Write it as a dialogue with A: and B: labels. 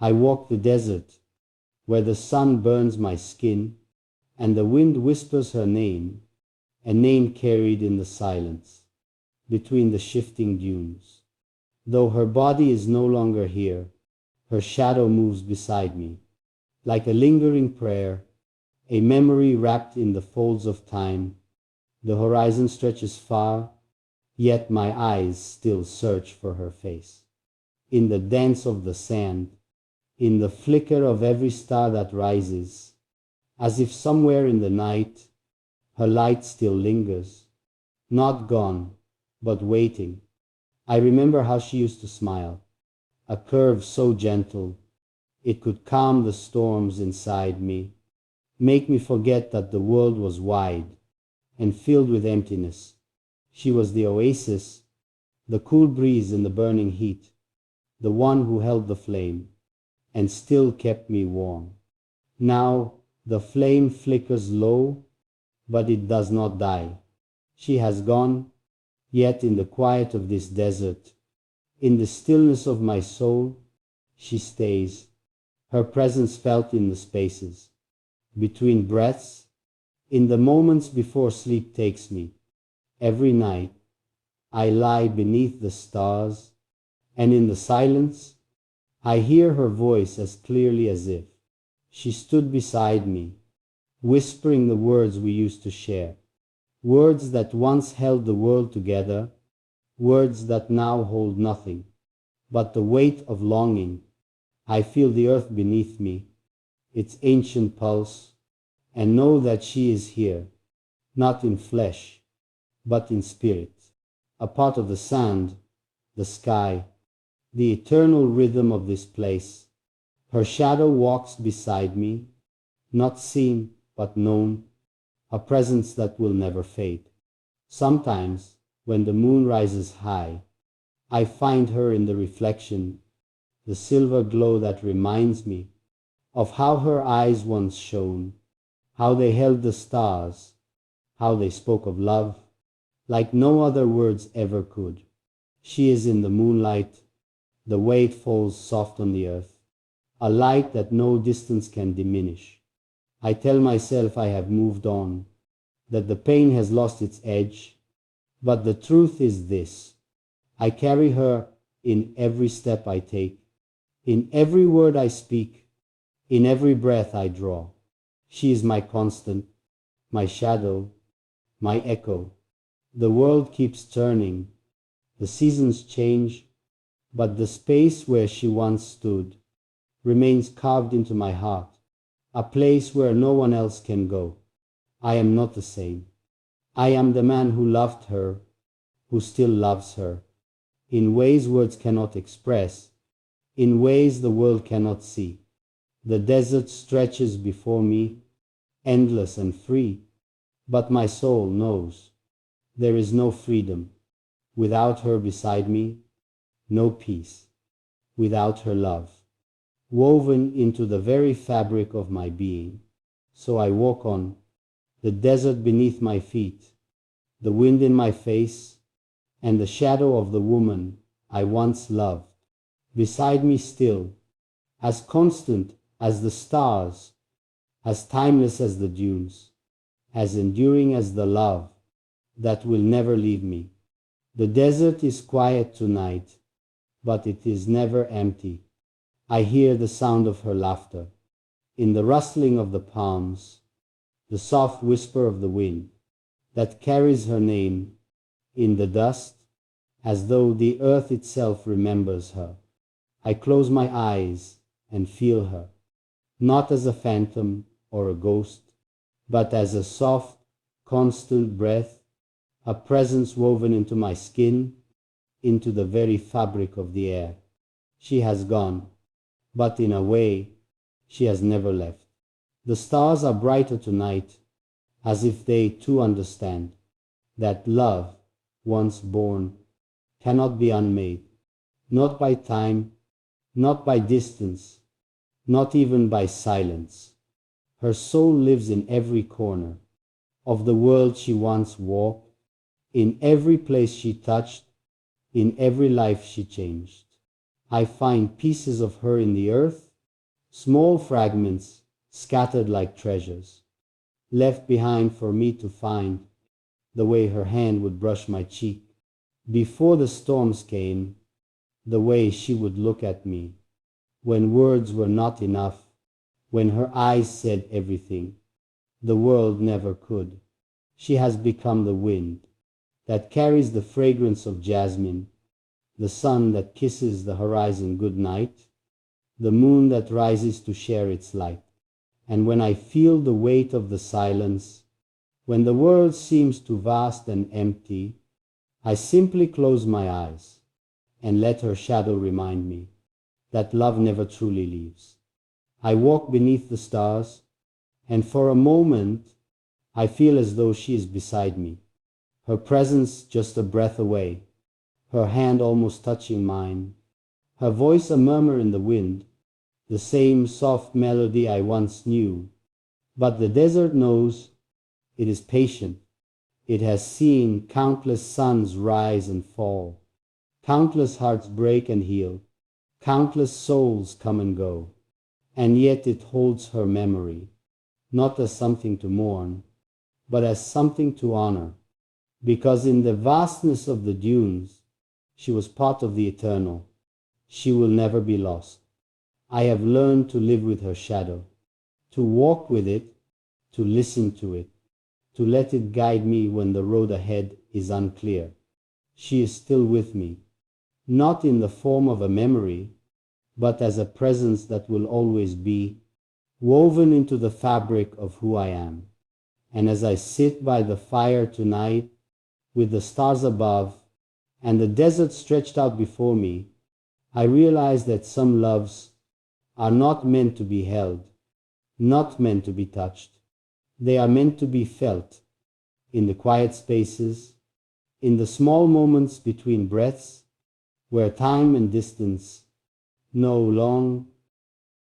A: I walk the desert, where the sun burns my skin, and the wind whispers her name, a name carried in the silence, between the shifting dunes. Though her body is no longer here, her shadow moves beside me, like a lingering prayer, a memory wrapped in the folds of time. The horizon stretches far, yet my eyes still search for her face. In the dance of the sand, in the flicker of every star that rises, as if somewhere in the night her light still lingers, not gone, but waiting. I remember how she used to smile, a curve so gentle it could calm the storms inside me, make me forget that the world was wide and filled with emptiness. She was the oasis, the cool breeze in the burning heat, the one who held the flame and still kept me warm. Now the flame flickers low, but it does not die. She has gone, yet in the quiet of this desert, in the stillness of my soul, she stays, her presence felt in the spaces, between breaths, in the moments before sleep takes me. Every night I lie beneath the stars, and in the silence I hear her voice as clearly as if she stood beside me, whispering the words we used to share, words that once held the world together, words that now hold nothing but the weight of longing. I feel the earth beneath me, its ancient pulse, and know that she is here, not in flesh, but in spirit, a part of the sand, the sky, the eternal rhythm of this place. Her shadow walks beside me, not seen but known, a presence that will never fade. Sometimes, when the moon rises high, I find her in the reflection, the silver glow that reminds me of how her eyes once shone, how they held the stars, how they spoke of love, like no other words ever could. She is in the moonlight, the way it falls soft on the earth, a light that no distance can diminish. I tell myself I have moved on, that the pain has lost its edge, but the truth is this: I carry her in every step I take, in every word I speak, in every breath I draw. She is my constant, my shadow, my echo. The world keeps turning, the seasons change, but the space where she once stood remains carved into my heart, a place where no one else can go. I am not the same. I am the man who loved her, who still loves her, in ways words cannot express, in ways the world cannot see. The desert stretches before me, endless and free, but my soul knows there is no freedom without her beside me, no peace without her love, woven into the very fabric of my being. So I walk on, the desert beneath my feet, the wind in my face, and the shadow of the woman I once loved beside me still, as constant as the stars, as timeless as the dunes, as enduring as the love that will never leave me. The desert is quiet tonight, but it is never empty. I hear the sound of her laughter, in the rustling of the palms, the soft whisper of the wind that carries her name in the dust, as though the earth itself remembers her. I close my eyes and feel her, not as a phantom or a ghost, but as a soft, constant breath, a presence woven into my skin, into the very fabric of the air. She has gone, but in a way, she has never left. The stars are brighter tonight, as if they too understand that love, once born, cannot be unmade, not by time, not by distance, not even by silence. Her soul lives in every corner of the world she once walked, in every place she touched, in every life she changed. I find pieces of her in the earth, small fragments scattered like treasures, left behind for me to find, the way her hand would brush my cheek before the storms came, the way she would look at me when words were not enough, when her eyes said everything the world never could. She has become the wind that carries the fragrance of jasmine, the sun that kisses the horizon good night, the moon that rises to share its light. And when I feel the weight of the silence, when the world seems too vast and empty, I simply close my eyes and let her shadow remind me that love never truly leaves. I walk beneath the stars, and for a moment I feel as though she is beside me, her presence just a breath away, her hand almost touching mine, her voice a murmur in the wind, the same soft melody I once knew. But the desert knows, it is patient. It has seen countless suns rise and fall, countless hearts break and heal, countless souls come and go, and yet it holds her memory, not as something to mourn, but as something to honor, because in the vastness of the dunes, she was part of the eternal. She will never be lost. I have learned to live with her shadow, to walk with it, to listen to it, to let it guide me when the road ahead is unclear. She is still with me, not in the form of a memory, but as a presence that will always be, woven into the fabric of who I am. And as I sit by the fire tonight, with the stars above and the desert stretched out before me, I realize that some loves are not meant to be held, not meant to be touched. They are meant to be felt in the quiet spaces, in the small moments between breaths, where time and distance no long